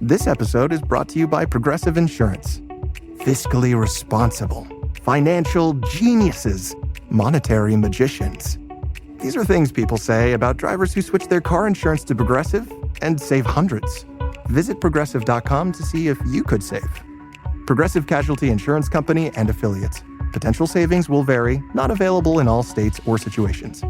This episode is brought to you by Progressive Insurance. Fiscally responsible, financial geniuses, monetary magicians. These are things people say about drivers who switch their car insurance to Progressive and save hundreds. Visit Progressive.com to see if you could save. Progressive Casualty Insurance Company and Affiliates. Potential savings will vary, not available in all states or situations.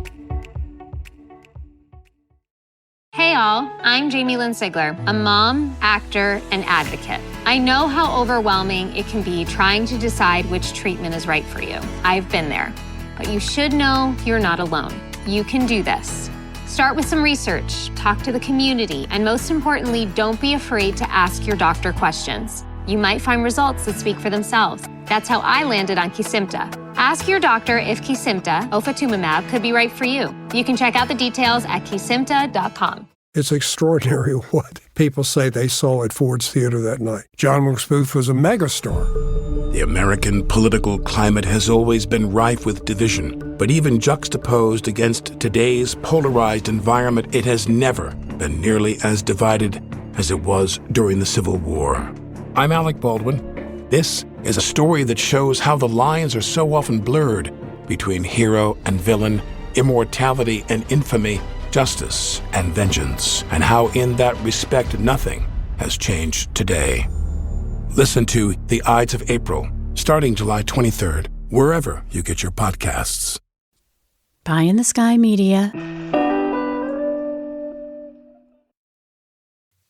Hey all, I'm Jamie Lynn Sigler, a mom, actor, and advocate. I know how overwhelming it can be trying to decide which treatment is right for you. I've been there. But you should know you're not alone. You can do this. Start with some research, talk to the community, and most importantly, don't be afraid to ask your doctor questions. You might find results that speak for themselves. That's how I landed on Kesimpta. Ask your doctor if Kesimpta, ofatumumab, could be right for you. You can check out the details at kesimpta.com. It's extraordinary what people say they saw at Ford's Theater that night. John Wilkes Booth was a megastar. The American political climate has always been rife with division, but even juxtaposed against today's polarized environment, it has never been nearly as divided as it was during the Civil War. I'm Alec Baldwin. This is a story that shows how the lines are so often blurred between hero and villain, immortality and infamy, justice and vengeance, and how in that respect nothing has changed today. Listen to The Ides of April, starting July 23rd, wherever you get your podcasts. Pie in the Sky Media.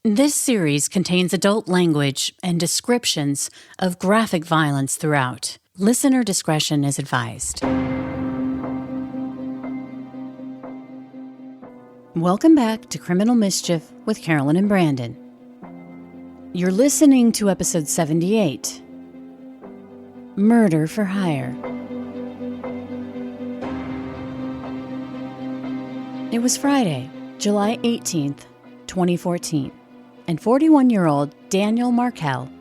This series contains adult language and descriptions of graphic violence throughout. Listener discretion is advised. Welcome back to Criminal Mischief with Carolyn and Brandon. You're listening to episode 78, Murder for Hire. It was Friday, July 18th, 2014. And 41-year-old Daniel Markell,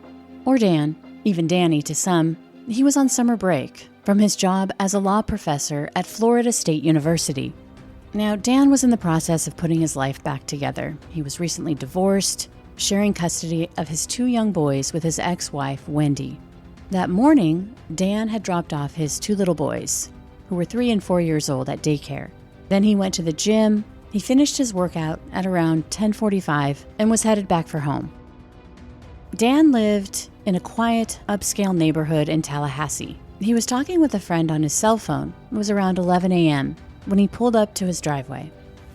or Dan, even Danny to some, he was on summer break from his job as a law professor at Florida State University. Now, Dan was in the process of putting his life back together. He was recently divorced, sharing custody of his 2 young boys with his ex-wife, Wendy. That morning, Dan had dropped off his 2 little boys, who were 3 and 4 years old, at daycare. Then he went to the gym. He finished his workout at around 10:45 and was headed back for home. Dan lived in a quiet, upscale neighborhood in Tallahassee. He was talking with a friend on his cell phone. It was around 11 a.m. when he pulled up to his driveway.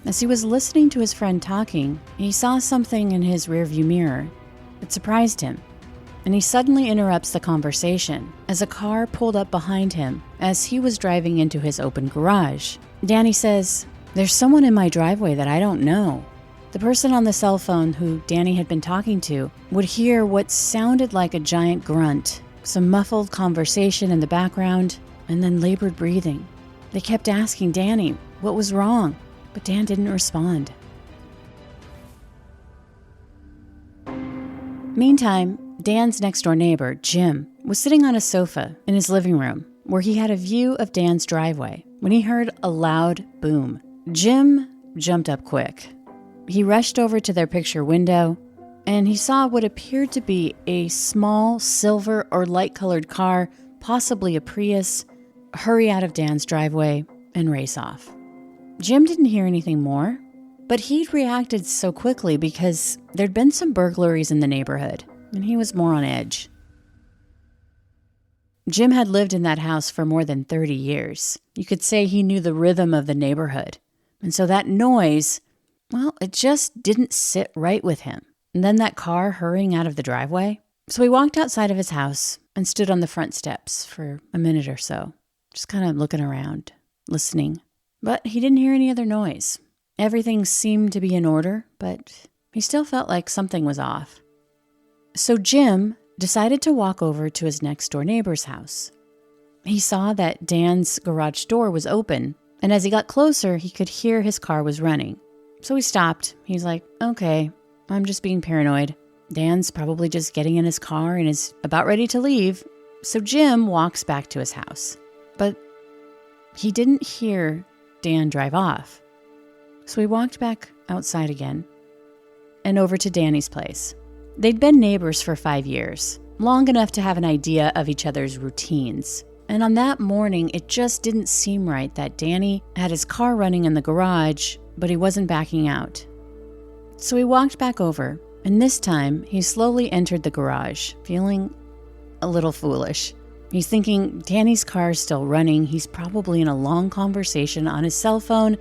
As he was listening to his friend talking, he saw something in his rearview mirror. It surprised him, and he suddenly interrupts the conversation as a car pulled up behind him as he was driving into his open garage. Danny says, "There's someone in my driveway that I don't know." The person on the cell phone who Danny had been talking to would hear what sounded like a giant grunt, some muffled conversation in the background, and then labored breathing. They kept asking Danny what was wrong, but Dan didn't respond. Meantime, Dan's next-door neighbor, Jim, was sitting on a sofa in his living room where he had a view of Dan's driveway when he heard a loud boom. Jim jumped up quick. He rushed over to their picture window, and he saw what appeared to be a small silver or light-colored car, possibly a Prius, hurry out of Dan's driveway and race off. Jim didn't hear anything more, but he'd reacted so quickly because there'd been some burglaries in the neighborhood, and he was more on edge. Jim had lived in that house for more than 30 years. You could say he knew the rhythm of the neighborhood. And so that noise, well, it just didn't sit right with him. And then that car hurrying out of the driveway. So he walked outside of his house and stood on the front steps for a minute or so, just kind of looking around, listening. But he didn't hear any other noise. Everything seemed to be in order, but he still felt like something was off. So Jim decided to walk over to his next-door neighbor's house. He saw that Dan's garage door was open, and as he got closer, he could hear his car was running. So he stopped. He's like, okay, I'm just being paranoid. Dan's probably just getting in his car and is about ready to leave. So Jim walks back to his house. But he didn't hear Dan drive off. So he walked back outside again and over to Danny's place. They'd been neighbors for 5 years, long enough to have an idea of each other's routines. And on that morning, it just didn't seem right that Danny had his car running in the garage, but he wasn't backing out. So he walked back over, and this time he slowly entered the garage, feeling a little foolish. He's thinking, Danny's car is still running, he's probably in a long conversation on his cell phone,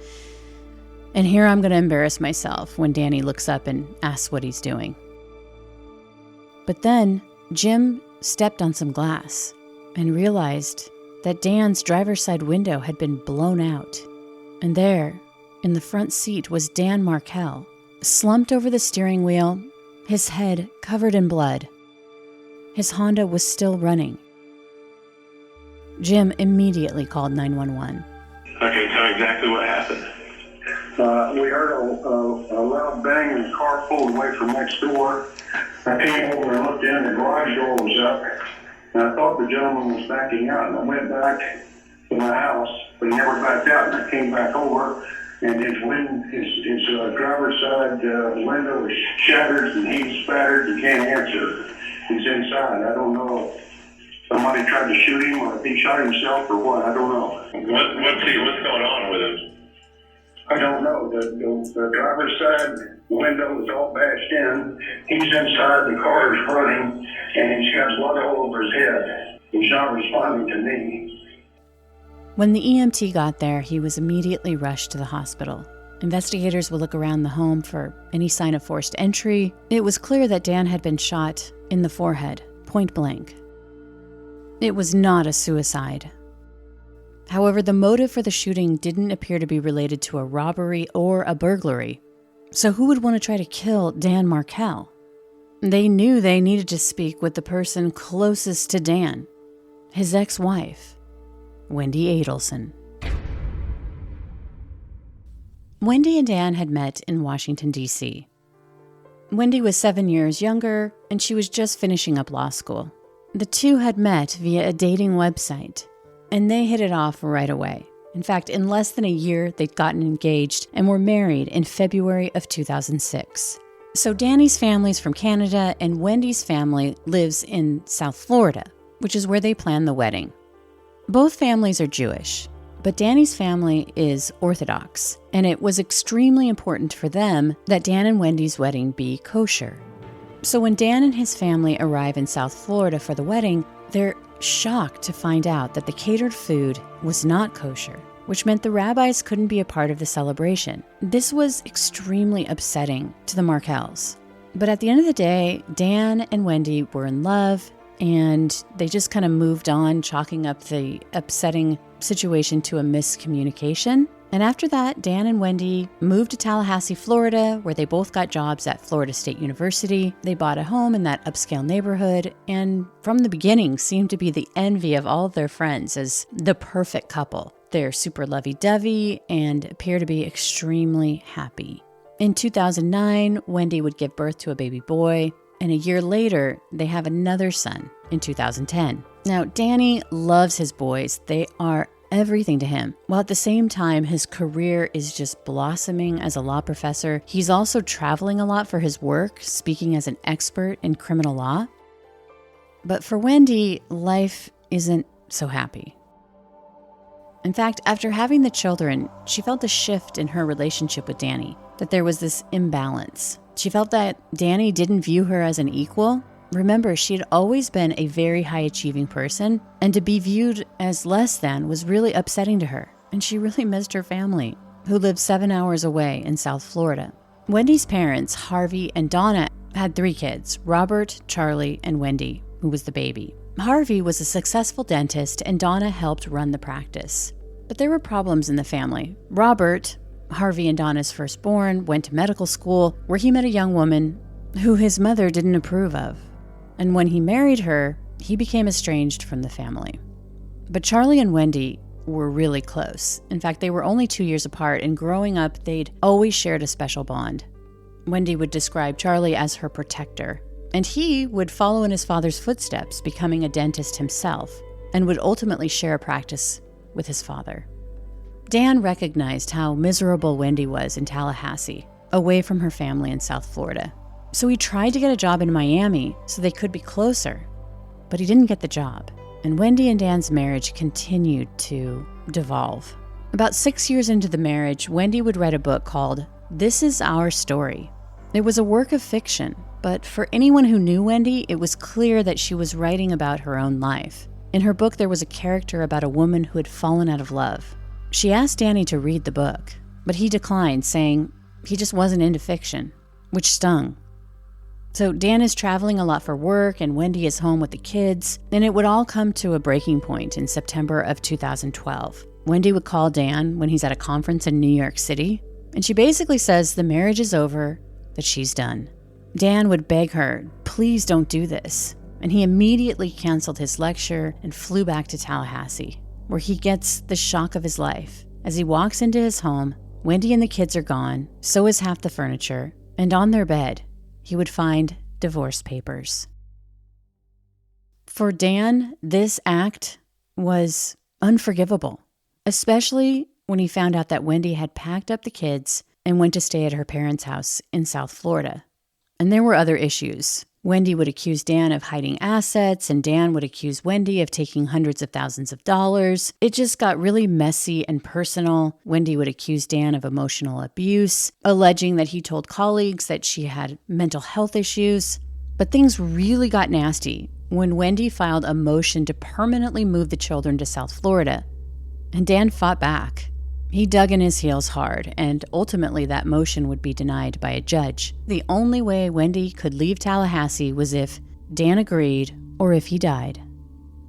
and here I'm going to embarrass myself when Danny looks up and asks what he's doing. But then Jim stepped on some glass and realized that Dan's driver's side window had been blown out. And there, in the front seat, was Dan Markell, slumped over the steering wheel, his head covered in blood. His Honda was still running. Jim immediately called 911. Okay, tell me exactly what happened. We heard a loud bang and the car pulled away from next door. I came over and looked in, the garage door was up, and I thought the gentleman was backing out, and I went back to my house, but he never backed out, and I came back over, and his driver's side window was shattered, and he's spattered, he can't answer. He's inside. I don't know if somebody tried to shoot him, or if he shot himself, or what, I don't know. What's going on with him? I don't know. The driver's side window is all bashed in. He's inside, the car is running, and he's got blood all over his head. He's not responding to me. When the EMT got there, he was immediately rushed to the hospital. Investigators would look around the home for any sign of forced entry. It was clear that Dan had been shot in the forehead, point blank. It was not a suicide. However, the motive for the shooting didn't appear to be related to a robbery or a burglary. So who would want to try to kill Dan Markell? They knew they needed to speak with the person closest to Dan, his ex-wife, Wendy Adelson. Wendy and Dan had met in Washington, D.C. Wendy was 7 years younger, and she was just finishing up law school. The two had met via a dating website, and they hit it off right away. In fact, in less than a year, they'd gotten engaged and were married in February of 2006. So Danny's family's from Canada, and Wendy's family lives in South Florida, which is where they planned the wedding. Both families are Jewish, but Danny's family is Orthodox, and it was extremely important for them that Dan and Wendy's wedding be kosher. So when Dan and his family arrive in South Florida for the wedding, they're shocked to find out that the catered food was not kosher, which meant the rabbis couldn't be a part of the celebration. This was extremely upsetting to the Markells. But at the end of the day, Dan and Wendy were in love, and they just kind of moved on, chalking up the upsetting situation to a miscommunication. And after that, Dan and Wendy moved to Tallahassee, Florida, where they both got jobs at Florida State University. They bought a home in that upscale neighborhood, and from the beginning seemed to be the envy of all of their friends as the perfect couple. They're super lovey-dovey and appear to be extremely happy. In 2009, Wendy would give birth to a baby boy, and a year later, they have another son in 2010. Now, Danny loves his boys. They are everything to him. While at the same time, his career is just blossoming as a law professor. He's also traveling a lot for his work, speaking as an expert in criminal law. But for Wendy, life isn't so happy. In fact, after having the children, she felt a shift in her relationship with Danny, that there was this imbalance. She felt that Danny didn't view her as an equal. Remember, she had always been a very high-achieving person, and to be viewed as less than was really upsetting to her, and she really missed her family, who lived 7 hours away in South Florida. Wendy's parents, Harvey and Donna, had 3 kids, Robert, Charlie, and Wendy, who was the baby. Harvey was a successful dentist, and Donna helped run the practice. But there were problems in the family. Robert, Harvey and Donna's firstborn, went to medical school, where he met a young woman who his mother didn't approve of. And when he married her, he became estranged from the family. But Charlie and Wendy were really close. In fact, they were only 2 years apart, and growing up, they'd always shared a special bond. Wendy would describe Charlie as her protector, and he would follow in his father's footsteps, becoming a dentist himself, and would ultimately share a practice with his father. Dan recognized how miserable Wendy was in Tallahassee, away from her family in South Florida. So he tried to get a job in Miami so they could be closer, but he didn't get the job. And Wendy and Dan's marriage continued to devolve. About 6 years into the marriage, Wendy would write a book called This Is Our Story. It was a work of fiction, but for anyone who knew Wendy, it was clear that she was writing about her own life. In her book, there was a character about a woman who had fallen out of love. She asked Danny to read the book, but he declined, saying he just wasn't into fiction, which stung. So Dan is traveling a lot for work, and Wendy is home with the kids, and it would all come to a breaking point in September of 2012. Wendy would call Dan when he's at a conference in New York City, and she basically says the marriage is over, that she's done. Dan would beg her, please don't do this, and he immediately canceled his lecture and flew back to Tallahassee, where he gets the shock of his life. As he walks into his home, Wendy and the kids are gone, so is half the furniture, and on their bed, he would find divorce papers. For Dan, this act was unforgivable, especially when he found out that Wendy had packed up the kids and went to stay at her parents' house in South Florida. And there were other issues. Wendy would accuse Dan of hiding assets, and Dan would accuse Wendy of taking hundreds of thousands of dollars. It just got really messy and personal. Wendy would accuse Dan of emotional abuse, alleging that he told colleagues that she had mental health issues. But things really got nasty when Wendy filed a motion to permanently move the children to South Florida. And Dan fought back. He dug in his heels hard, and ultimately that motion would be denied by a judge. The only way Wendy could leave Tallahassee was if Dan agreed or if he died.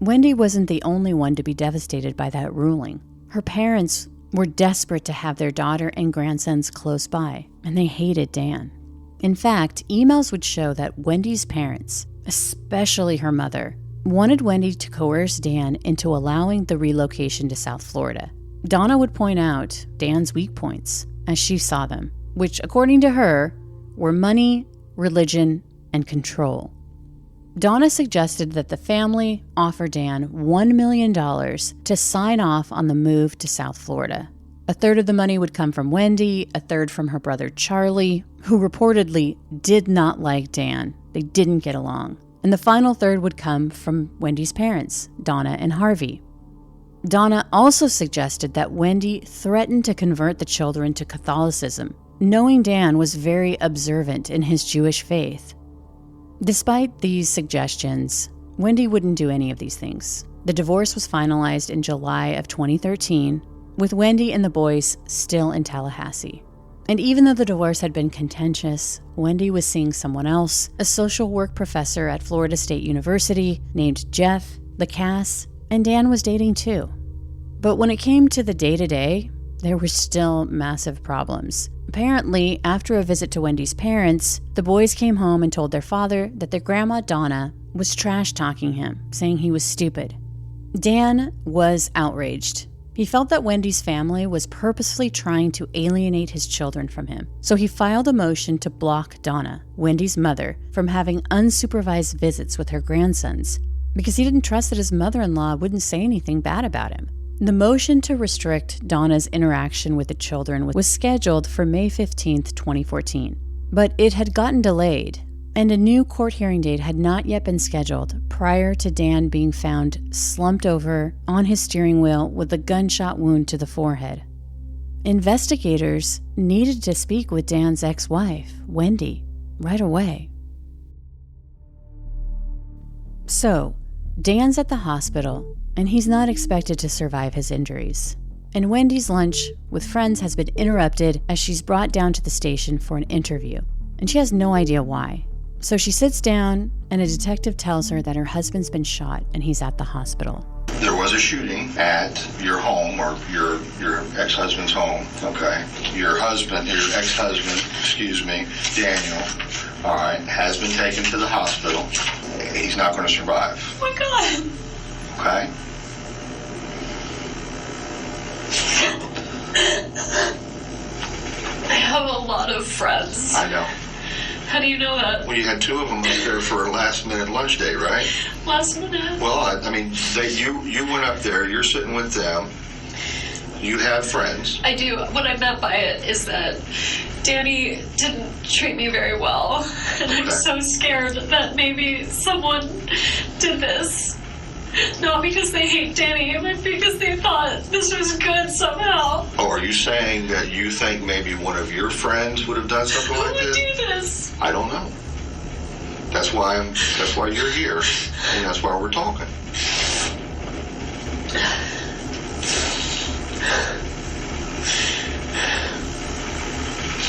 Wendy wasn't the only one to be devastated by that ruling. Her parents were desperate to have their daughter and grandsons close by, and they hated Dan. In fact, emails would show that Wendy's parents, especially her mother, wanted Wendy to coerce Dan into allowing the relocation to South Florida. Donna would point out Dan's weak points as she saw them, which, according to her, were money, religion, and control. Donna suggested that the family offer Dan $1 million to sign off on the move to South Florida. A third of the money would come from Wendy, a third from her brother Charlie, who reportedly did not like Dan. They didn't get along. And the final third would come from Wendy's parents, Donna and Harvey. Donna also suggested that Wendy threatened to convert the children to Catholicism, knowing Dan was very observant in his Jewish faith. Despite these suggestions, Wendy wouldn't do any of these things. The divorce was finalized in July of 2013, with Wendy and the boys still in Tallahassee. And even though the divorce had been contentious, Wendy was seeing someone else, a social work professor at Florida State University named Jeff Lacasse, and Dan was dating too. But when it came to the day-to-day, there were still massive problems. Apparently, after a visit to Wendy's parents, the boys came home and told their father that their grandma Donna was trash-talking him, saying he was stupid. Dan was outraged. He felt that Wendy's family was purposefully trying to alienate his children from him. So he filed a motion to block Donna, Wendy's mother, from having unsupervised visits with her grandsons, because he didn't trust that his mother-in-law wouldn't say anything bad about him. The motion to restrict Donna's interaction with the children was scheduled for May 15, 2014, but it had gotten delayed, and a new court hearing date had not yet been scheduled prior to Dan being found slumped over on his steering wheel with a gunshot wound to the forehead. Investigators needed to speak with Dan's ex-wife, Wendy, right away. So, Dan's at the hospital, and he's not expected to survive his injuries. And Wendy's lunch with friends has been interrupted as she's brought down to the station for an interview, and she has no idea why. So she sits down, and a detective tells her that her husband's been shot and he's at the hospital. There was a shooting at your home, or your ex-husband's home, okay? Your ex-husband, Daniel, all right, has been taken to the hospital. He's not going to survive. Oh my God. Okay? I have a lot of friends. I know. How do you know that? Well, you had two of them up there for a last-minute lunch date, right? Last minute? Well, I mean, you went up there, you're sitting with them, You have friends. I do. What I meant by it is that Danny didn't treat me very well. And I'm so scared that maybe someone did this. Not because they hate Danny, but because they thought this was good somehow. Oh, are you saying that you think maybe one of your friends would have done something like Who would this? do this? I don't know. That's why you're here, and that's why we're talking.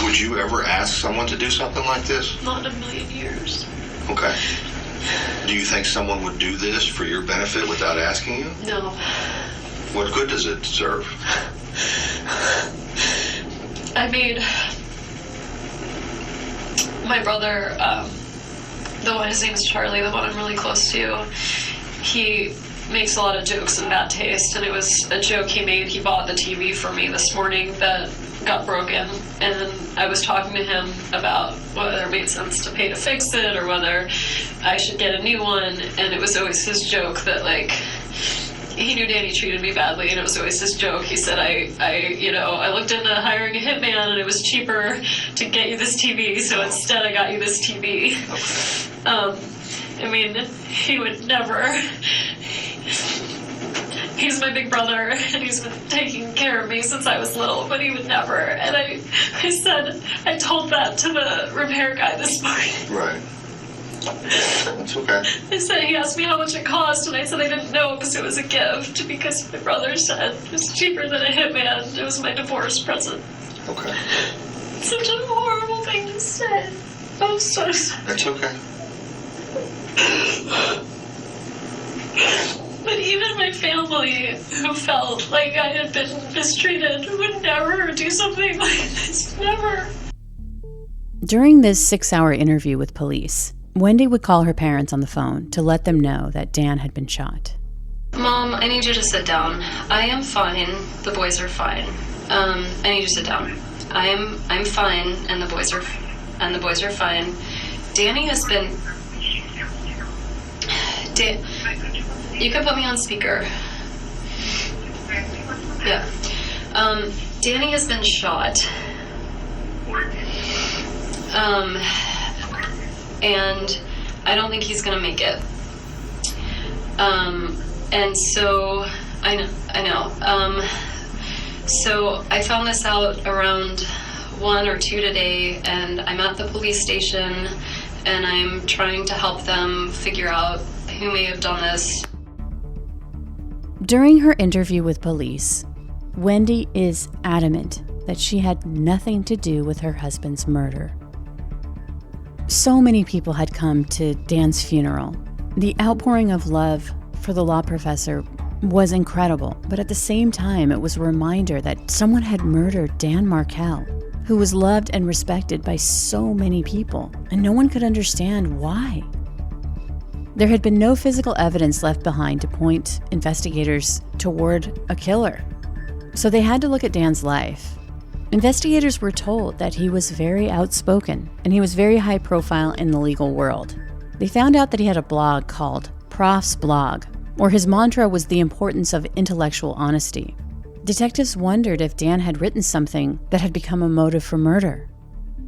Would you ever ask someone to do something like this? Not in a million years. Okay. Do you think someone would do this for your benefit without asking you? No. What good does it serve? I made my brother, the one, his name is Charlie, the one I'm really close to, he makes a lot of jokes in bad taste, and it was a joke he made. He bought the TV for me this morning that got broken, and I was talking to him about whether it made sense to pay to fix it or whether I should get a new one, and it was always his joke that, like, he knew Danny treated me badly, and it was always his joke. He said, I looked into hiring a hitman, and it was cheaper to get you this TV, so instead I got you this TV. I mean, he would never. He's my big brother, and he's been taking care of me since I was little, but he would never. And I told that to the repair guy this morning. Right. That's okay. I said, he asked me how much it cost, and I said I didn't know because it was a gift, because my brother said it was cheaper than a hitman. It was my divorce present. Okay. Such a horrible thing to say. I'm so sorry. That's okay. But even my family, who felt like I had been mistreated, would never do something like this. Never. During this 6-hour interview with police, Wendy would call her parents on the phone to let them know that Dan had been shot. Mom, I need you to sit down. I am fine. The boys are fine. I need you to sit down. I'm fine, and the boys are fine. Danny has been. You can put me on speaker. Yeah. Danny has been shot. And I don't think he's gonna make it. And so I know. So I found this out around 1 or 2 today, and I'm at the police station, and I'm trying to help them figure out who may have done this. During her interview with police, Wendy is adamant that she had nothing to do with her husband's murder. So many people had come to Dan's funeral. The outpouring of love for the law professor was incredible, but at the same time, it was a reminder that someone had murdered Dan Markell, who was loved and respected by so many people, and no one could understand why. There had been no physical evidence left behind to point investigators toward a killer, so they had to look at Dan's life. Investigators were told that he was very outspoken, and he was very high profile in the legal world. They found out that he had a blog called Prof's Blog, where his mantra was the importance of intellectual honesty. Detectives wondered if Dan had written something that had become a motive for murder.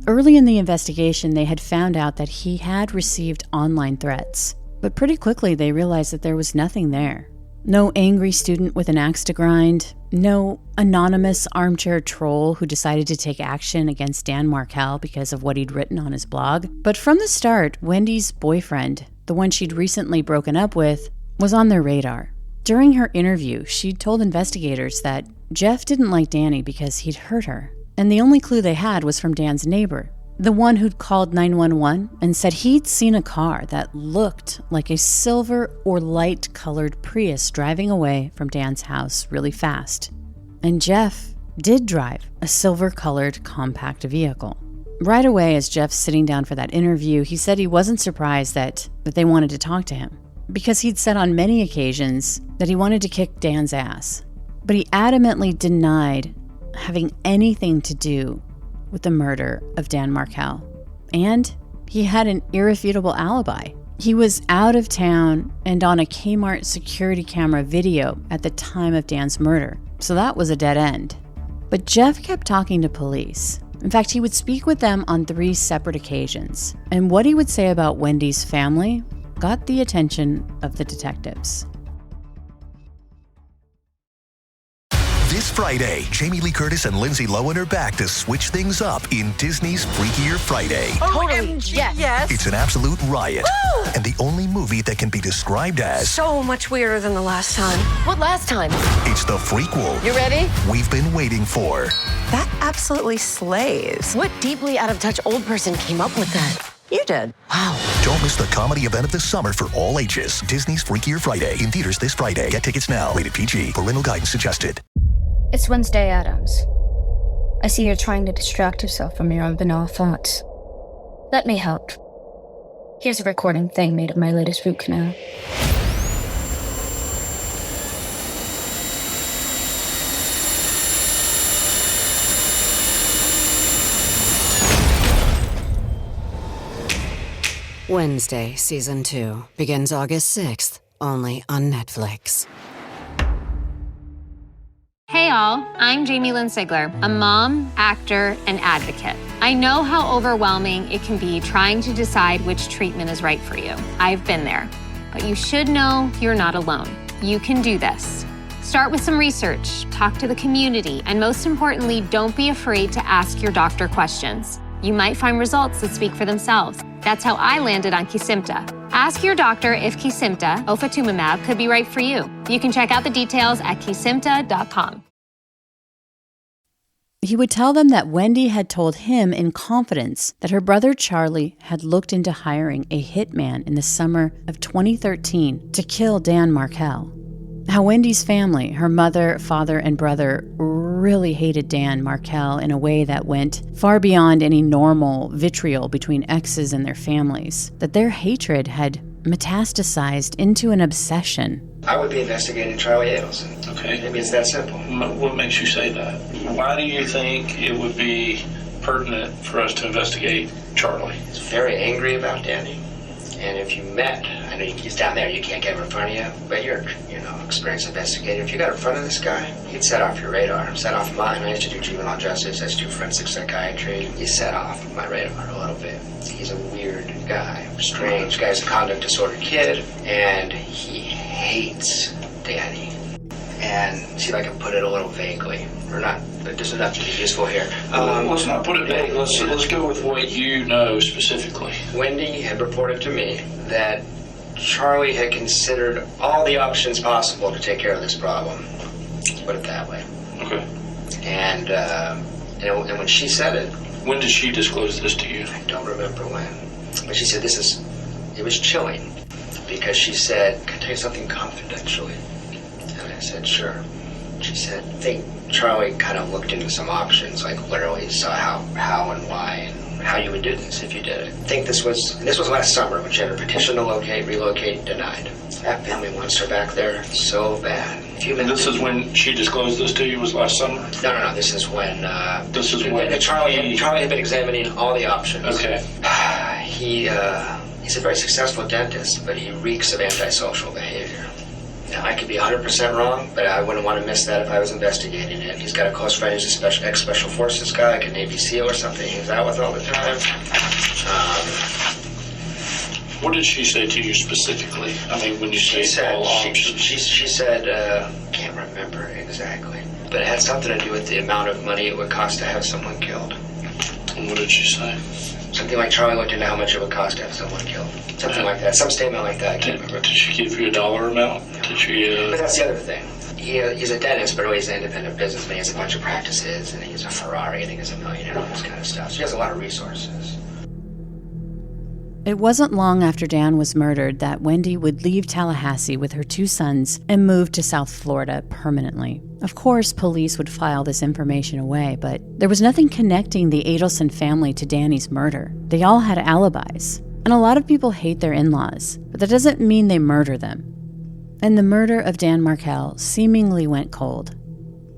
Early in the investigation, they had found out that he had received online threats, but pretty quickly they realized that there was nothing there. No angry student with an axe to grind, no anonymous armchair troll who decided to take action against Dan Markell because of what he'd written on his blog. But from the start, Wendy's boyfriend, the one she'd recently broken up with, was on their radar. During her interview, she'd told investigators that Jeff didn't like Danny because he'd hurt her, and the only clue they had was from Dan's neighbor, the one who'd called 911 and said he'd seen a car that looked like a silver or light-colored Prius driving away from Dan's house really fast. And Jeff did drive a silver-colored compact vehicle. Right away, as Jeff's sitting down for that interview, he said he wasn't surprised that they wanted to talk to him, because he'd said on many occasions that he wanted to kick Dan's ass. But he adamantly denied having anything to do with the murder of Dan Markell. And he had an irrefutable alibi. He was out of town and on a Kmart security camera video at the time of Dan's murder. so that was a dead end. But Jeff kept talking to police. In fact, he would speak with them on 3 separate occasions, and what he would say about Wendy's family got the attention of the detectives. This Friday, Jamie Lee Curtis and Lindsay Lohan are back to switch things up in Disney's Freakier Friday. Totally, yes. It's an absolute riot, Woo! and the only movie that can be described as So much weirder than the last time. What last time? it's the frequel You ready? we've been waiting for. That absolutely slays. What deeply out of touch old person came up with that? You did. Wow. Don't miss the comedy event of the summer for all ages. Disney's Freakier Friday in theaters this Friday. Get tickets now. Rated PG. Parental guidance suggested. It's Wednesday, Addams. I see you're trying to distract yourself from your own banal thoughts. Let me help. Here's a recording thing made of my latest root canal. Wednesday, Season 2, begins August 6th, only on Netflix. Hey all, I'm Jamie Lynn Sigler, a mom, actor, and advocate. I know how overwhelming it can be trying to decide which treatment is right for you. I've been there. But you should know you're not alone. You can do this. Start with some research, talk to the community, and most importantly, don't be afraid to ask your doctor questions. You might find results that speak for themselves. That's how I landed on Kesimpta. Ask your doctor if Kesimpta, ofatumumab, could be right for you. You can check out the details at kesimpta.com. He would tell them that Wendy had told him in confidence that her brother Charlie had looked into hiring a hitman in the summer of 2013 to kill Dan Markel. How Wendy's family, her mother, father, and brother, really hated Dan Markel in a way that went far beyond any normal vitriol between exes and their families, that their hatred had metastasized into an obsession. I would be investigating Charlie Adelson. Okay. Maybe it's that simple. What makes you say that? Why do you think it would be pertinent for us to investigate Charlie? He's very angry about Danny. And if you met, I know he's down there, you can't get him in front of you, but you're, experienced investigator. If you got in front of this guy, he'd set off your radar, set off mine. I used to do juvenile justice, I used to do forensic psychiatry. He set off my radar a little bit. He's a weird guy, strange guy. He's a conduct disorder kid, and he hates Danny. And see if I can put it a little vaguely, or not, but just enough to be useful here. Let's not put it vague. Let's go with what you know specifically. Wendy had reported to me that Charlie had considered all the options possible to take care of this problem. Let's put it that way. Okay. And when she said it... When did she disclose this to you? I don't remember when. But she said it was chilling, because she said, "Can I tell you something confidentially?" And I said, "Sure." She said, "I think Charlie kind of looked into some options, like literally saw how and why and how you would do this if you did it. I think this was last summer when she had her petition to locate, relocate, denied. That family wants her back there so bad. This is when she disclosed this to you, was last summer? No. This is when... Charlie had been examining all the options. Okay. He's a very successful dentist, but he reeks of antisocial behavior. Now, I could be 100% wrong, but I wouldn't want to miss that if I was investigating it. He's got a close friend who's a ex-special forces guy, like a Navy SEAL or something he hangs out with all the time. What did she say to you specifically? I mean, when you say all options? She said, can't remember exactly, but it had something to do with the amount of money it would cost to have someone killed. And what did she say? Something like Charlie looked into how much it would cost to have someone killed. Something like that. Some statement like that. I can't remember. Did she give you a dollar amount? Did she? But that's the other thing. He's a dentist, but he's an independent businessman. He has a bunch of practices, and he has a Ferrari, and he has a million, and all this kind of stuff. So he has a lot of resources. It wasn't long after Dan was murdered that Wendy would leave Tallahassee with her 2 sons and move to South Florida permanently. Of course, police would file this information away, but there was nothing connecting the Adelson family to Danny's murder. They all had alibis, and a lot of people hate their in-laws, but that doesn't mean they murder them. And the murder of Dan Markel seemingly went cold,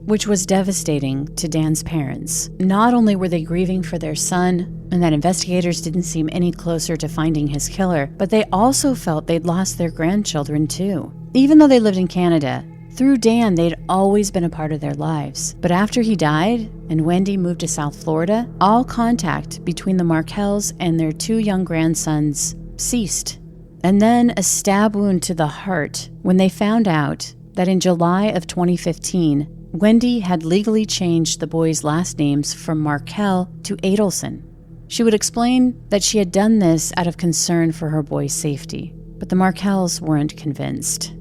which was devastating to Dan's parents. Not only were they grieving for their son, and that investigators didn't seem any closer to finding his killer, but they also felt they'd lost their grandchildren too. Even though they lived in Canada, Through Dan, they'd always been a part of their lives. But after he died and Wendy moved to South Florida, all contact between the Markells and their 2 young grandsons ceased. And then a stab wound to the heart when they found out that in July of 2015, Wendy had legally changed the boys' last names from Markel to Adelson. She would explain that she had done this out of concern for her boys' safety, but the Markells weren't convinced.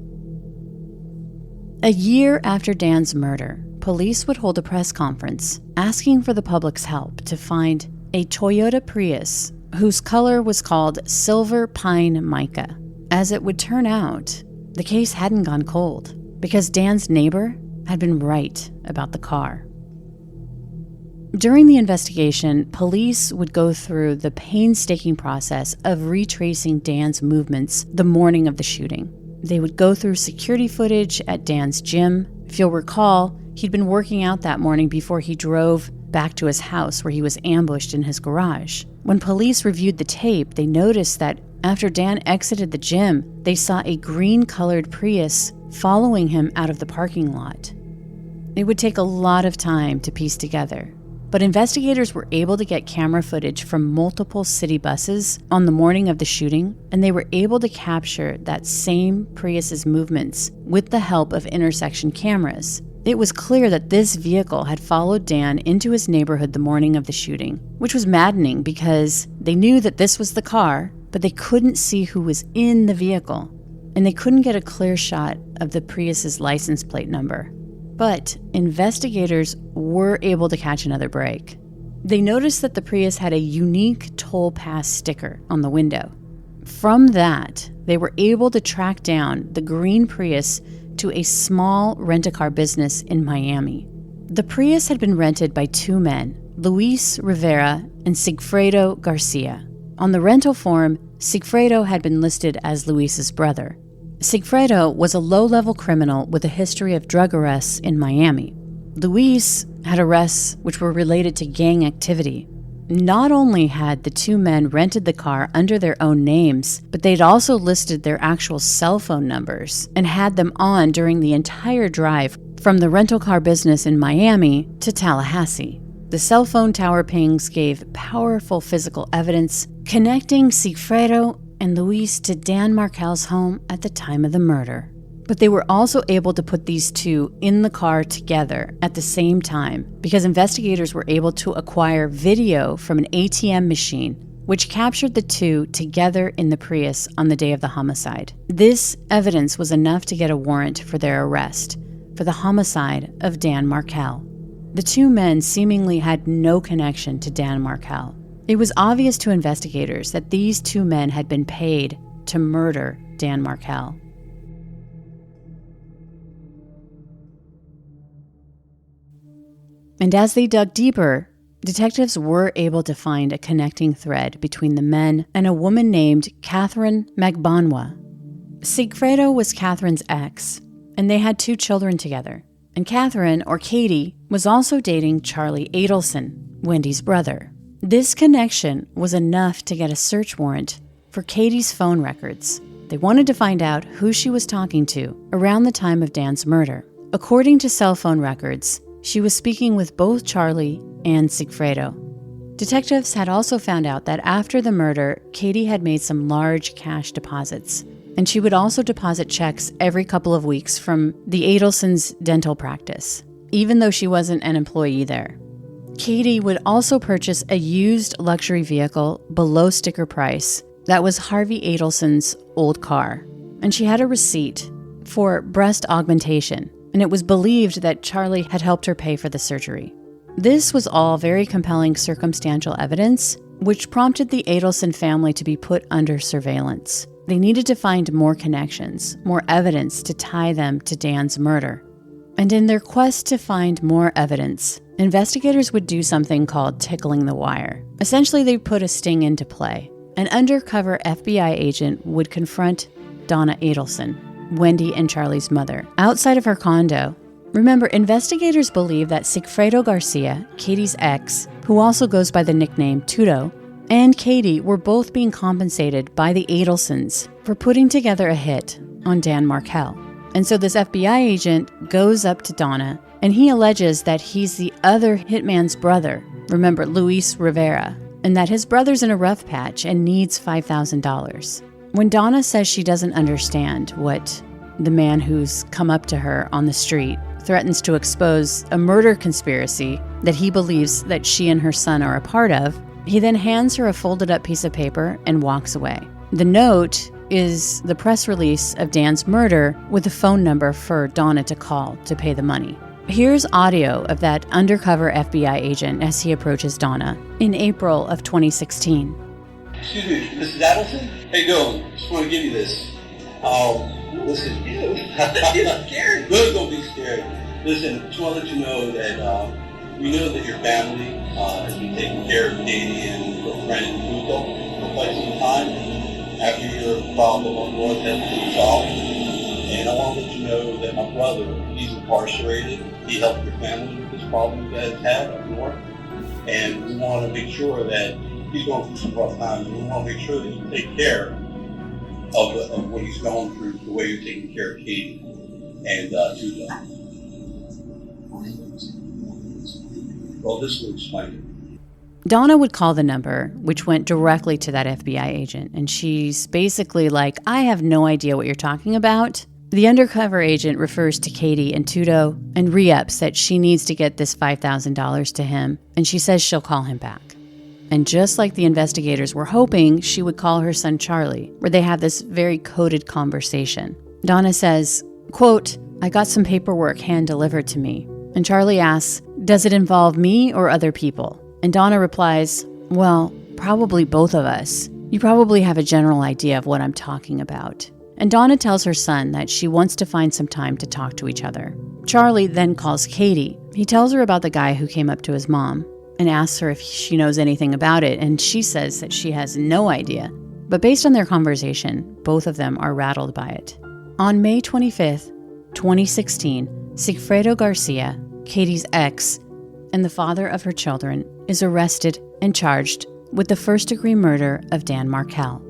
A year after Dan's murder, police would hold a press conference asking for the public's help to find a Toyota Prius whose color was called Silver Pine Mica. As it would turn out, the case hadn't gone cold because Dan's neighbor had been right about the car. During the investigation, police would go through the painstaking process of retracing Dan's movements the morning of the shooting. They would go through security footage at Dan's gym. If you'll recall, he'd been working out that morning before he drove back to his house where he was ambushed in his garage. When police reviewed the tape, they noticed that after Dan exited the gym, they saw a green-colored Prius following him out of the parking lot. It would take a lot of time to piece together, but investigators were able to get camera footage from multiple city buses on the morning of the shooting, and they were able to capture that same Prius's movements with the help of intersection cameras. It was clear that this vehicle had followed Dan into his neighborhood the morning of the shooting, which was maddening because they knew that this was the car, but they couldn't see who was in the vehicle, and they couldn't get a clear shot of the Prius's license plate number. But investigators were able to catch another break. They noticed that the Prius had a unique toll pass sticker on the window. From that, they were able to track down the green Prius to a small rent-a-car business in Miami. The Prius had been rented by 2 men, Luis Rivera and Sigfredo Garcia. On the rental form, Sigfredo had been listed as Luis's brother. Sigfredo was a low-level criminal with a history of drug arrests in Miami. Luis had arrests which were related to gang activity. Not only had the 2 men rented the car under their own names, but they'd also listed their actual cell phone numbers and had them on during the entire drive from the rental car business in Miami to Tallahassee. The cell phone tower pings gave powerful physical evidence connecting Sigfredo and Luis to Dan Markel's home at the time of the murder. But they were also able to put these 2 in the car together at the same time because investigators were able to acquire video from an ATM machine which captured the 2 together in the Prius on the day of the homicide. This evidence was enough to get a warrant for their arrest for the homicide of Dan Markel. The 2 men seemingly had no connection to Dan Markel. It was obvious to investigators that these 2 men had been paid to murder Dan Markel. And as they dug deeper, detectives were able to find a connecting thread between the men and a woman named Catherine Magbanwa. Sigfredo was Catherine's ex, and they had 2 children together. And Catherine, or Katie, was also dating Charlie Adelson, Wendy's brother. This connection was enough to get a search warrant for Katie's phone records. They wanted to find out who she was talking to around the time of Dan's murder. According to cell phone records, she was speaking with both Charlie and Sigfredo. Detectives had also found out that after the murder, Katie had made some large cash deposits, and she would also deposit checks every couple of weeks from the Adelsons' dental practice, even though she wasn't an employee there. Katie would also purchase a used luxury vehicle below sticker price that was Harvey Adelson's old car, and she had a receipt for breast augmentation, and it was believed that Charlie had helped her pay for the surgery. This was all very compelling circumstantial evidence, which prompted the Adelson family to be put under surveillance. They needed to find more connections, more evidence to tie them to Dan's murder. And in their quest to find more evidence, investigators would do something called tickling the wire. Essentially, they put a sting into play. An undercover FBI agent would confront Donna Adelson, Wendy and Charlie's mother, outside of her condo. Remember, investigators believe that Sigfredo Garcia, Katie's ex, who also goes by the nickname Tudo, and Katie were both being compensated by the Adelsons for putting together a hit on Dan Markel. And so this FBI agent goes up to Donna, and he alleges that he's the other hitman's brother, remember, Luis Rivera, and that his brother's in a rough patch and needs $5,000. When Donna says she doesn't understand what the man who's come up to her on the street threatens to expose a murder conspiracy that he believes that she and her son are a part of, he then hands her a folded up piece of paper and walks away. The note is the press release of Dan's murder with a phone number for Donna to call to pay the money. Here's audio of that undercover FBI agent as he approaches Donna in April of 2016. Excuse me, Mrs. Adelson? How you doing? Just want to give you this. Listen, you're scared. Good, don't be scared. Listen, just want to let you know that we know that your family has been taking care of Katie and her friend Hugo for quite some time after your problem on North has been resolved. And I want to let you know that my brother, he's incarcerated. He helped your family with this problem you guys had up north. And we want to make sure that he's going through some rough times, and we want to make sure that you take care of what he's going through the way you're taking care of Katie and Tudo. Well, this will explain it. Donna would call the number, which went directly to that FBI agent, and she's basically like, I have no idea what you're talking about. The undercover agent refers to Katie and Tudo and re-ups that she needs to get this $5,000 to him, and she says she'll call him back. And just like the investigators were hoping, she would call her son Charlie, where they have this very coded conversation. Donna says, quote, I got some paperwork hand-delivered to me. And Charlie asks, does it involve me or other people? And Donna replies, well, probably both of us. You probably have a general idea of what I'm talking about. And Donna tells her son that she wants to find some time to talk to each other. Charlie then calls Katie. He tells her about the guy who came up to his mom and asks her if she knows anything about it, and she says that she has no idea. But based on their conversation, both of them are rattled by it. On May 25th, 2016, Sigfredo Garcia, Katie's ex, and the father of her children, is arrested and charged with the first-degree murder of Dan Markel.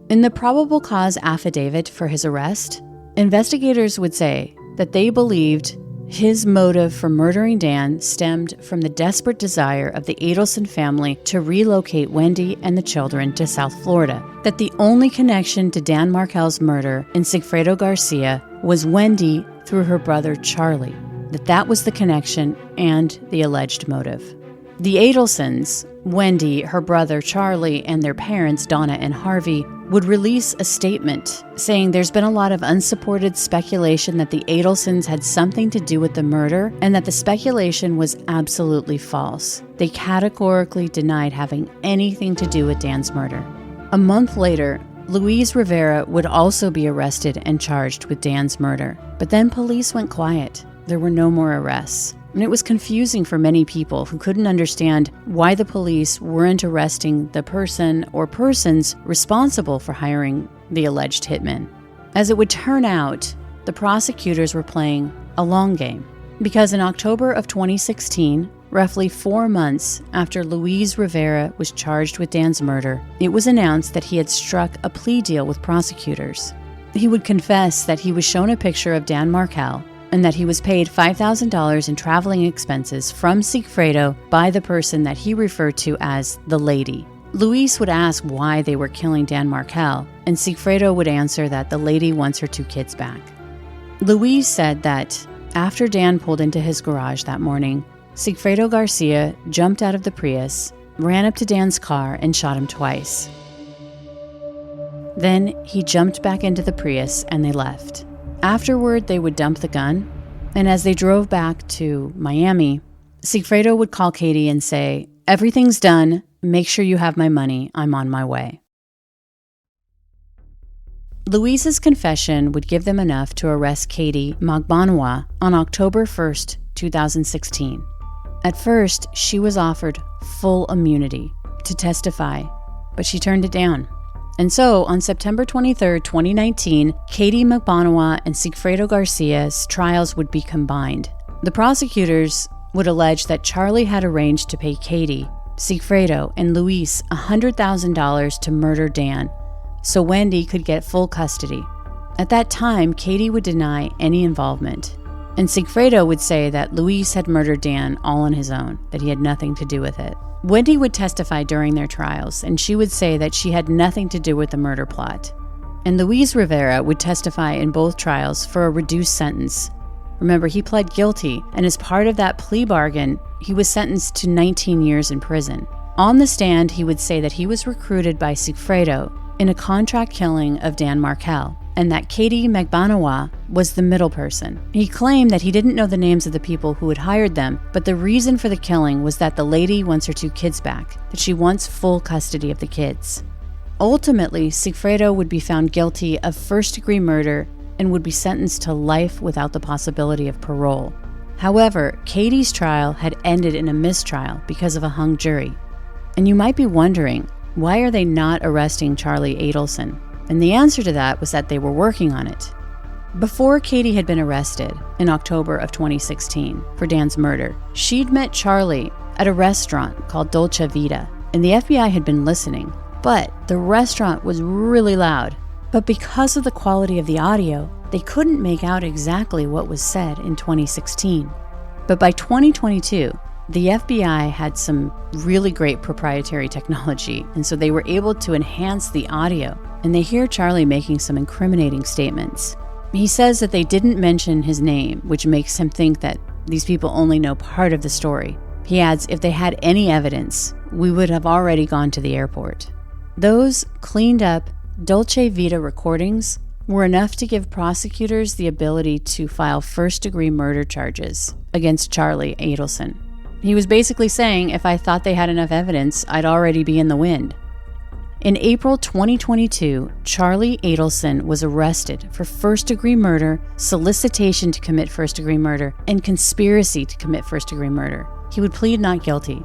In the probable cause affidavit for his arrest, investigators would say that they believed his motive for murdering Dan stemmed from the desperate desire of the Adelson family to relocate Wendy and the children to South Florida, that the only connection to Dan Markel's murder in Sigfredo Garcia was Wendy through her brother Charlie, that was the connection and the alleged motive. The Adelsons, Wendy, her brother Charlie, and their parents, Donna and Harvey, would release a statement saying there's been a lot of unsupported speculation that the Adelsons had something to do with the murder and that the speculation was absolutely false. They categorically denied having anything to do with Dan's murder. A month later, Luis Rivera would also be arrested and charged with Dan's murder. But then police went quiet. There were no more arrests. And it was confusing for many people who couldn't understand why the police weren't arresting the person or persons responsible for hiring the alleged hitman. As it would turn out, the prosecutors were playing a long game, because in October of 2016, roughly 4 months after Luis Rivera was charged with Dan's murder, it was announced that he had struck a plea deal with prosecutors. He would confess that he was shown a picture of Dan Markel and that he was paid $5,000 in traveling expenses from Sigfredo by the person that he referred to as the lady. Luis would ask why they were killing Dan Markel, and Sigfredo would answer that the lady wants her 2 kids back. Luis said that after Dan pulled into his garage that morning, Sigfredo Garcia jumped out of the Prius, ran up to Dan's car, and shot him twice. Then he jumped back into the Prius and they left. Afterward, they would dump the gun, and as they drove back to Miami, Sigfredo would call Katie and say, everything's done, make sure you have my money, I'm on my way. Luis's confession would give them enough to arrest Katie Magbanua on October 1st, 2016. At first, she was offered full immunity to testify, but she turned it down. And so, on September 23, 2019, Katie Magbanua and Sigfredo Garcia's trials would be combined. The prosecutors would allege that Charlie had arranged to pay Katie, Sigfredo, and Luis $100,000 to murder Dan, so Wendy could get full custody. At that time, Katie would deny any involvement, and Sigfredo would say that Luis had murdered Dan all on his own, that he had nothing to do with it. Wendy would testify during their trials, and she would say that she had nothing to do with the murder plot. And Luis Rivera would testify in both trials for a reduced sentence. Remember, he pled guilty, and as part of that plea bargain, he was sentenced to 19 years in prison. On the stand, he would say that he was recruited by Sigfredo in a contract killing of Dan Markel, and that Katie Magbanawa was the middle person. He claimed that he didn't know the names of the people who had hired them, but the reason for the killing was that the lady wants her 2 kids back, that she wants full custody of the kids. Ultimately, Sigfredo would be found guilty of first-degree murder and would be sentenced to life without the possibility of parole. However, Katie's trial had ended in a mistrial because of a hung jury. And you might be wondering, why are they not arresting Charlie Adelson? And the answer to that was that they were working on it. Before Katie had been arrested in October of 2016 for Dan's murder, she'd met Charlie at a restaurant called Dolce Vita, and the FBI had been listening. But the restaurant was really loud. But because of the quality of the audio, they couldn't make out exactly what was said in 2016. But by 2022, the FBI had some really great proprietary technology, and so they were able to enhance the audio, and they hear Charlie making some incriminating statements. He says that they didn't mention his name, which makes him think that these people only know part of the story. He adds, if they had any evidence, we would have already gone to the airport. Those cleaned up Dolce Vita recordings were enough to give prosecutors the ability to file first-degree murder charges against Charlie Adelson. He was basically saying, if I thought they had enough evidence, I'd already be in the wind. In April 2022, Charlie Adelson was arrested for first-degree murder, solicitation to commit first-degree murder, and conspiracy to commit first-degree murder. He would plead not guilty.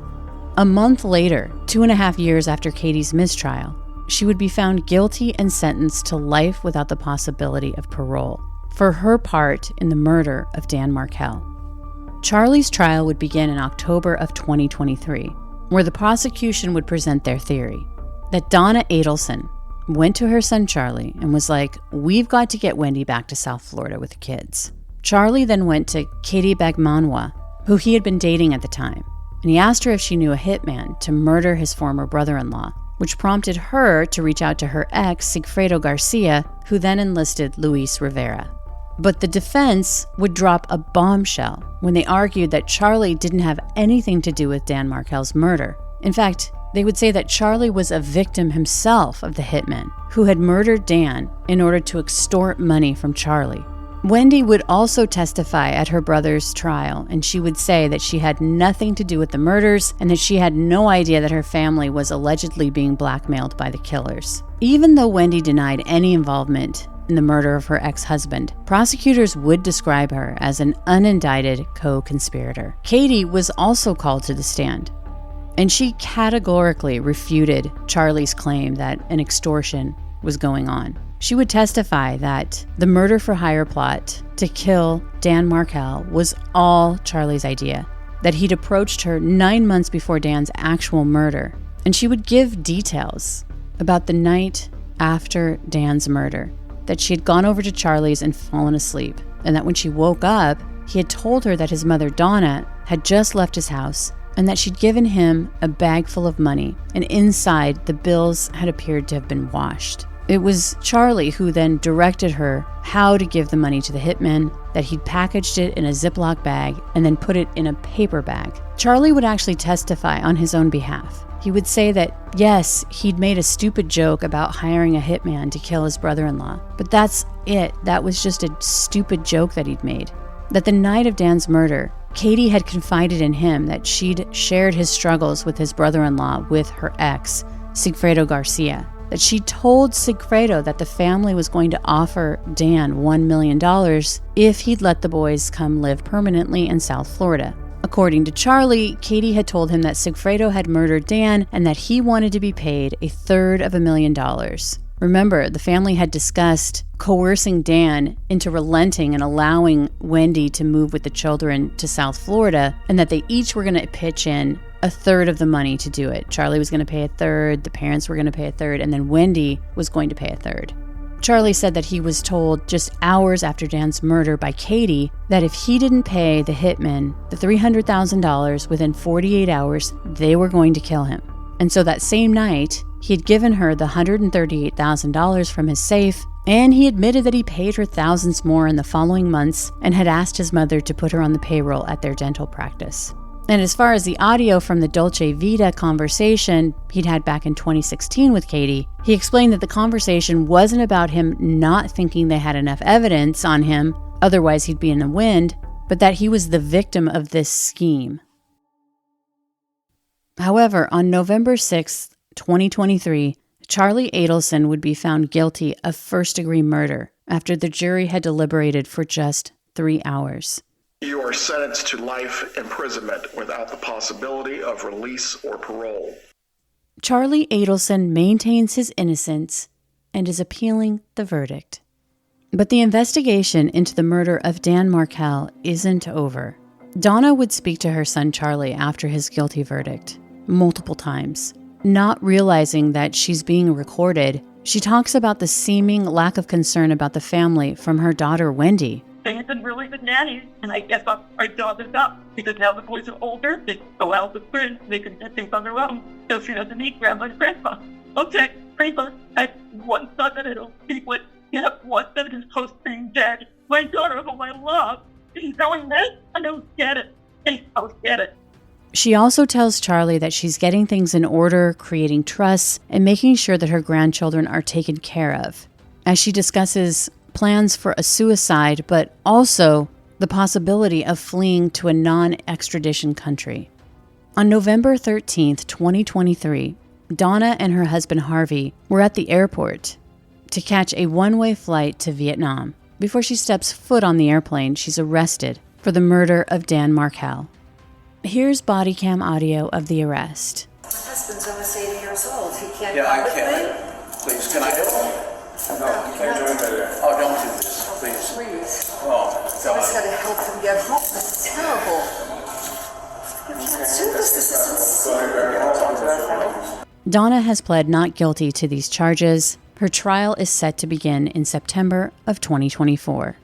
A month later, 2.5 years after Katie's mistrial, she would be found guilty and sentenced to life without the possibility of parole for her part in the murder of Dan Markel. Charlie's trial would begin in October of 2023, where the prosecution would present their theory that Donna Adelson went to her son Charlie and was like, we've got to get Wendy back to South Florida with the kids. Charlie then went to Katie Bagmanwa, who he had been dating at the time, and he asked her if she knew a hitman to murder his former brother-in-law, which prompted her to reach out to her ex, Sigfredo Garcia, who then enlisted Luis Rivera. But the defense would drop a bombshell when they argued that Charlie didn't have anything to do with Dan Markel's murder. In fact, they would say that Charlie was a victim himself of the hitman who had murdered Dan in order to extort money from Charlie. Wendy would also testify at her brother's trial, and she would say that she had nothing to do with the murders and that she had no idea that her family was allegedly being blackmailed by the killers. Even though Wendy denied any involvement in the murder of her ex-husband, prosecutors would describe her as an unindicted co-conspirator. Katie was also called to the stand, and she categorically refuted Charlie's claim that an extortion was going on. She would testify that the murder-for-hire plot to kill Dan Markel was all Charlie's idea, that he'd approached her 9 months before Dan's actual murder, and she would give details about the night after Dan's murder, that she had gone over to Charlie's and fallen asleep, and that when she woke up, he had told her that his mother Donna had just left his house and that she'd given him a bag full of money, and inside the bills had appeared to have been washed. It was Charlie who then directed her how to give the money to the hitman, that he'd packaged it in a Ziploc bag and then put it in a paper bag. Charlie would actually testify on his own behalf. He would say that, yes, he'd made a stupid joke about hiring a hitman to kill his brother-in-law, but that's it. That was just a stupid joke that he'd made. That the night of Dan's murder, Katie had confided in him that she'd shared his struggles with his brother-in-law with her ex, Sigfredo Garcia. That she told Sigfredo that the family was going to offer Dan $1 million if he'd let the boys come live permanently in South Florida. According to Charlie, Katie had told him that Sigfredo had murdered Dan and that he wanted to be paid $350,000. Remember, the family had discussed coercing Dan into relenting and allowing Wendy to move with the children to South Florida, and that they each were going to pitch in a third of the money to do it. Charlie was going to pay a third, the parents were going to pay a third, and then Wendy was going to pay a third. Charlie said that he was told just hours after Dan's murder by Katie that if he didn't pay the hitman the $300,000 within 48 hours, they were going to kill him. And so that same night, he had given her the $138,000 from his safe, and he admitted that he paid her thousands more in the following months and had asked his mother to put her on the payroll at their dental practice. And as far as the audio from the Dolce Vita conversation he'd had back in 2016 with Katie, he explained that the conversation wasn't about him not thinking they had enough evidence on him, otherwise he'd be in the wind, but that he was the victim of this scheme. However, on November 6, 2023, Charlie Adelson would be found guilty of first-degree murder after the jury had deliberated for just 3 hours. You are sentenced to life imprisonment without the possibility of release or parole. Charlie Adelson maintains his innocence and is appealing the verdict. But the investigation into the murder of Dan Markel isn't over. Donna would speak to her son Charlie after his guilty verdict, multiple times. Not realizing that she's being recorded, she talks about the seeming lack of concern about the family from her daughter Wendy. They had been really good nannies, and I guess our job is up because now the boys are older. They go out with friends, they can do things on their own, so she doesn't need grandma and grandpa. Okay, grandpa, I have one son that I don't speak with. You have one that is close to being dead. My daughter, whom I love, is going this? I don't get it. I don't get it. She also tells Charlie that she's getting things in order, creating trusts, and making sure that her grandchildren are taken care of. As she discusses plans for a suicide, but also the possibility of fleeing to a non-extradition country. On November 13th, 2023, Donna and her husband Harvey were at the airport to catch a one-way flight to Vietnam. Before she steps foot on the airplane, she's arrested for the murder of Dan Markel. Here's body cam audio of the arrest. My husband's almost 80 years old. He can't come with me? Please, can I help? No, you can't do it. Oh, don't do this, please. Please. Oh, Someone's got to help him get home. This is terrible. You can't do this. This is insane. Donna has pled not guilty to these charges. Her trial is set to begin in September of 2024.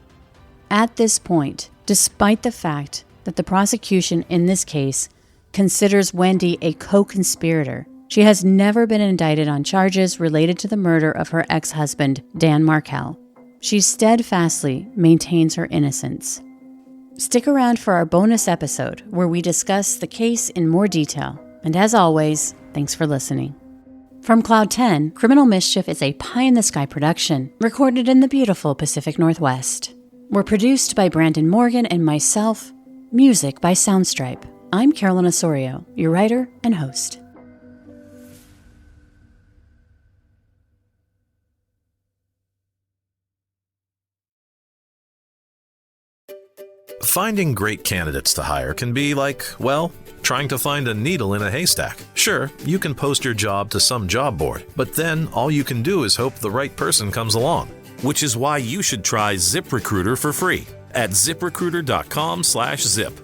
At this point, despite the fact that the prosecution in this case considers Wendy a co-conspirator, she has never been indicted on charges related to the murder of her ex-husband, Dan Markel. She steadfastly maintains her innocence. Stick around for our bonus episode where we discuss the case in more detail. And as always, thanks for listening. From Cloud 10, Criminal Mischief is a pie-in-the-sky production recorded in the beautiful Pacific Northwest. We're produced by Brandon Morgan and myself. Music by Soundstripe. I'm Carolyn Osorio, your writer and host. Finding great candidates to hire can be like, well, trying to find a needle in a haystack. Sure, you can post your job to some job board, but then all you can do is hope the right person comes along. Which is why you should try ZipRecruiter for free at ZipRecruiter.com/zip.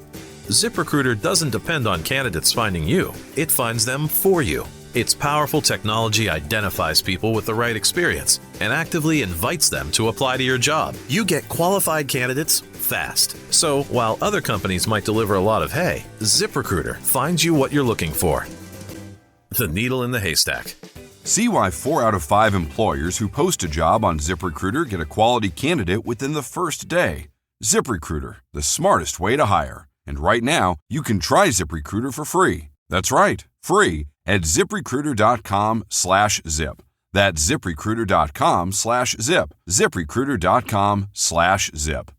ZipRecruiter doesn't depend on candidates finding you. It finds them for you. Its powerful technology identifies people with the right experience and actively invites them to apply to your job. You get qualified candidates fast. So while other companies might deliver a lot of hay, ZipRecruiter finds you what you're looking for. The needle in the haystack. See why 4 out of 5 employers who post a job on ZipRecruiter get a quality candidate within the first day. ZipRecruiter, the smartest way to hire. And right now, you can try ZipRecruiter for free. That's right, free at ZipRecruiter.com/zip. That's ZipRecruiter.com/zip. ZipRecruiter.com/zip.